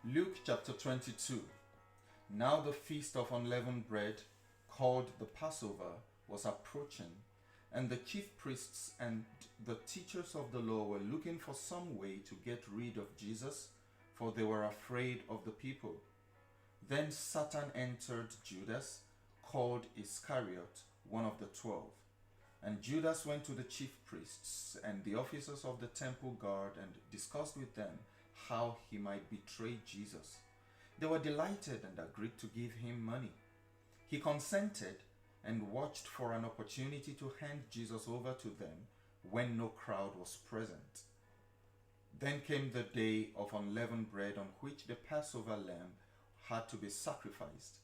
Luke chapter 22. Now the feast of unleavened bread, called the Passover, was approaching, and the chief priests and the teachers of the law were looking for some way to get rid of Jesus, for they were afraid of the people. Then Satan entered Judas, called Iscariot, one of the 12. And Judas went to the chief priests and the officers of the temple guard and discussed with them how he might betray Jesus. They were delighted and agreed to give him money. He consented and watched for an opportunity to hand Jesus over to them when no crowd was present. Then came the day of unleavened bread on which the Passover lamb had to be sacrificed.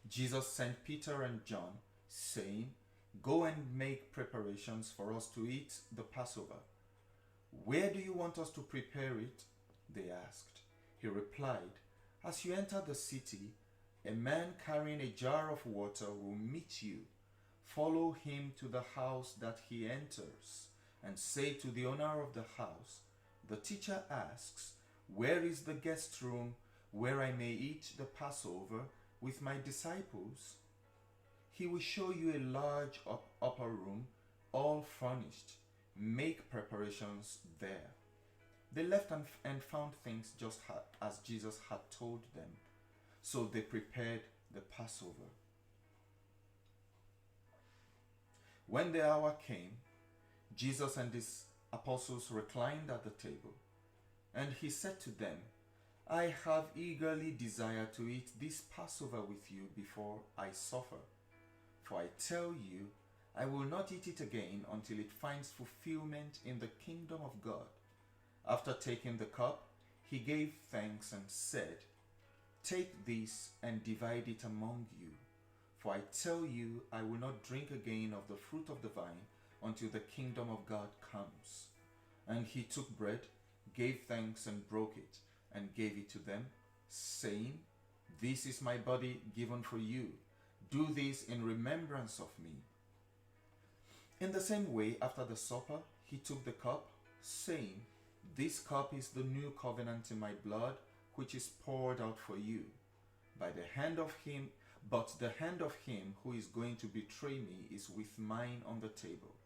Jesus sent Peter and John, saying, "Go and make preparations for us to eat the Passover." "Where do you want us to prepare it?" they asked. He replied, "As you enter the city, a man carrying a jar of water will meet you. Follow him to the house that he enters, and say to the owner of the house, 'The teacher asks, where is the guest room where I may eat the Passover with my disciples?' He will show you a large upper room, all furnished. Make preparations there." They left and found things just as Jesus had told them. So they prepared the Passover. When the hour came, Jesus and his apostles reclined at the table, and he said to them, "I have eagerly desired to eat this Passover with you before I suffer. For I tell you, I will not eat it again until it finds fulfillment in the kingdom of God." After taking the cup, he gave thanks and said, "Take this and divide it among you. For I tell you, I will not drink again of the fruit of the vine until the kingdom of God comes." And he took bread, gave thanks and broke it, and gave it to them, saying, "This is my body given for you. Do this in remembrance of me." In the same way, after the supper, he took the cup, saying, "This cup is the new covenant in my blood, which is poured out for you. But the hand of him who is going to betray me is with mine on the table.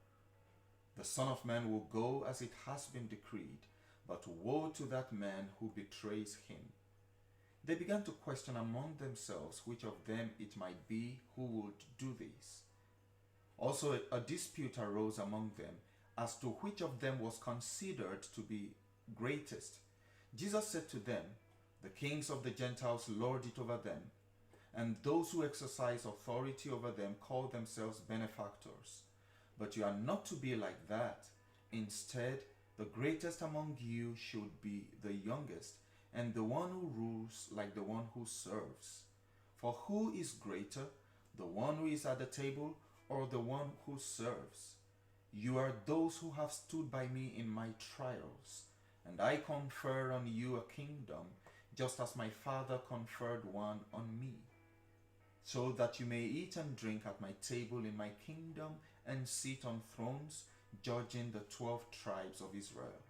The Son of Man will go as it has been decreed, but woe to that man who betrays him." They began to question among themselves which of them it might be who would do this. Also a dispute arose among them as to which of them was considered to be greatest. Jesus said to them, "The kings of the Gentiles lord it over them, and those who exercise authority over them call themselves benefactors. But you are not to be like that. Instead, the greatest among you should be the youngest, and the one who rules like the one who serves. For who is greater, the one who is at the table or the one who serves? You are those who have stood by me in my trials, and I confer on you a kingdom, just as my Father conferred one on me, so that you may eat and drink at my table in my kingdom and sit on thrones, judging the 12 tribes of Israel.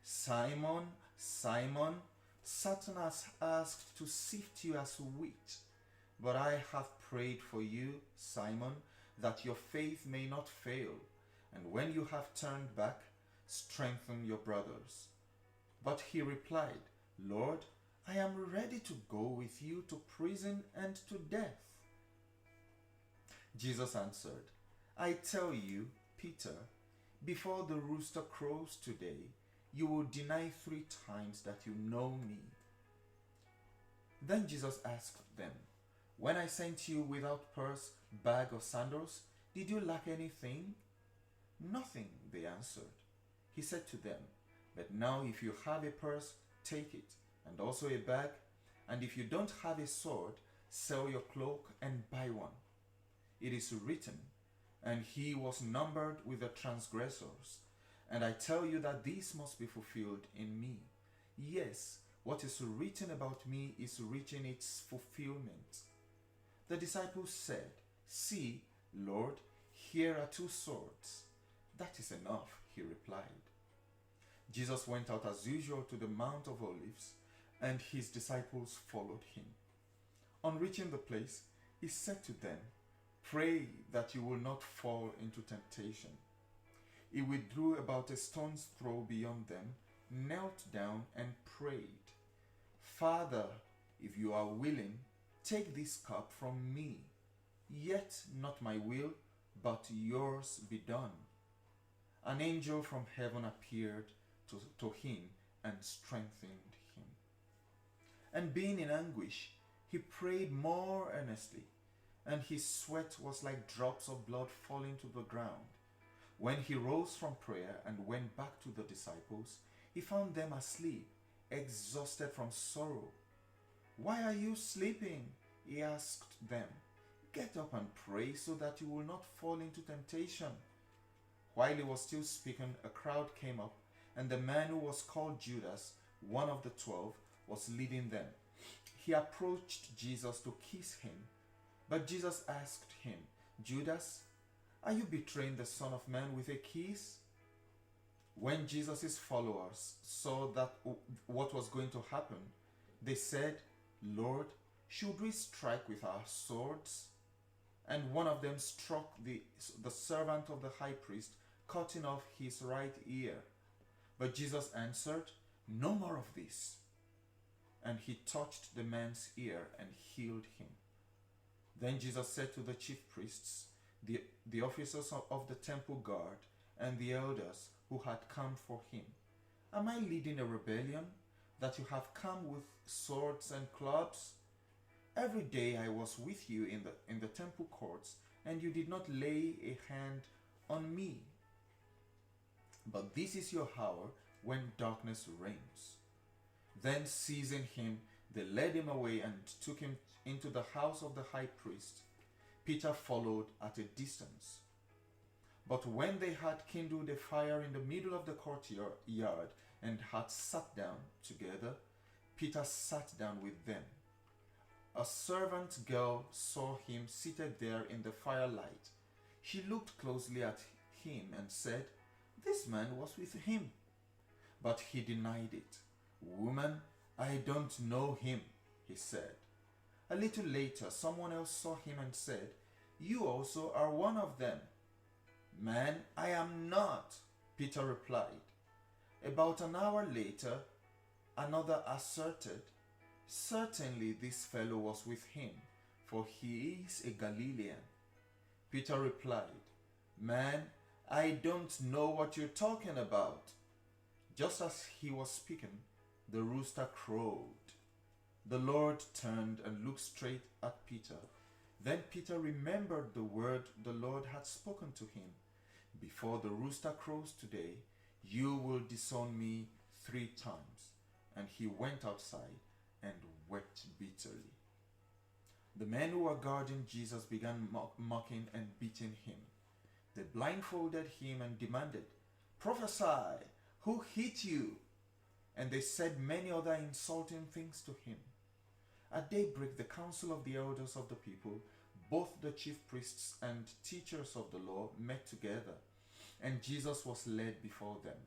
Simon, Simon, Satan has asked to sift you as wheat, but I have prayed for you, Simon, that your faith may not fail, and when you have turned back, strengthen your brothers." But he replied, "Lord, I am ready to go with you to prison and to death." Jesus answered, "I tell you, Peter, before the rooster crows today, you will deny 3 times that you know me." Then Jesus asked them, "When I sent you without purse, bag, or sandals, did you lack anything?" "Nothing," they answered. He said to them, "But now if you have a purse, take it, and also a bag, and if you don't have a sword, sell your cloak and buy one. It is written, 'And he was numbered with the transgressors.' And I tell you that this must be fulfilled in me. Yes, what is written about me is reaching its fulfillment." The disciples said, "See, Lord, here are 2 swords." "That is enough," he replied. Jesus went out as usual to the Mount of Olives, and his disciples followed him. On reaching the place, he said to them, "Pray that you will not fall into temptation." He withdrew about a stone's throw beyond them, knelt down, and prayed, "Father, if you are willing, take this cup from me. Yet not my will, but yours be done." An angel from heaven appeared to him and strengthened him. And being in anguish, he prayed more earnestly, and his sweat was like drops of blood falling to the ground. When he rose from prayer and went back to the disciples, he found them asleep, exhausted from sorrow. "Why are you sleeping?" he asked them. "Get up and pray so that you will not fall into temptation." While he was still speaking, a crowd came up, and the man who was called Judas, one of the 12, was leading them. He approached Jesus to kiss him, but Jesus asked him, "Judas, are you betraying the Son of Man with a kiss?" When Jesus' followers saw that what was going to happen, they said, "Lord, should we strike with our swords?" And one of them struck the servant of the high priest, cutting off his right ear. But Jesus answered, "No more of this." And he touched the man's ear and healed him. Then Jesus said to the chief priests, the officers of the temple guard, and the elders who had come for him, "Am I leading a rebellion that you have come with swords and clubs? Every day I was with you in the temple courts, and you did not lay a hand on me. But this is your hour when darkness reigns." Then seizing him, they led him away and took him into the house of the high priest. Peter followed at a distance. But when they had kindled a fire in the middle of the courtyard and had sat down together, Peter sat down with them. A servant girl saw him seated there in the firelight. She looked closely at him and said, "This man was with him." But he denied it. "Woman, I don't know him," he said. A little later, someone else saw him and said, "You also are one of them." "Man, I am not," Peter replied. About an hour later, another asserted, "Certainly this fellow was with him, for he is a Galilean." Peter replied, "Man, I don't know what you're talking about." Just as he was speaking, the rooster crowed. The Lord turned and looked straight at Peter. Then Peter remembered the word the Lord had spoken to him. "Before the rooster crows today, you will disown me 3 times." And he went outside and wept bitterly. The men who were guarding Jesus began mocking and beating him. They blindfolded him and demanded, "Prophesy, who hit you?" And they said many other insulting things to him. At daybreak, the council of the elders of the people, both the chief priests and teachers of the law, met together, and Jesus was led before them.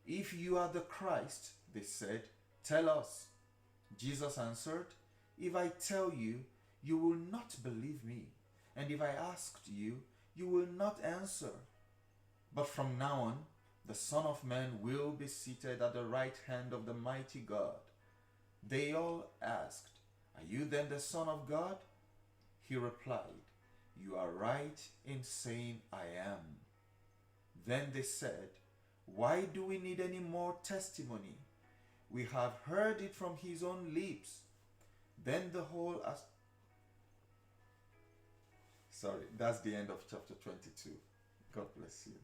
"If you are the Christ," they said, "tell us." Jesus answered, "If I tell you, you will not believe me, and if I asked you, you will not answer. But from now on, the Son of Man will be seated at the right hand of the mighty God." They all asked, "Are you then the Son of God?" He replied, "You are right in saying I am." Then they said, "Why do we need any more testimony? We have heard it from his own lips." Then the whole Sorry, that's the end of chapter 22. God bless you.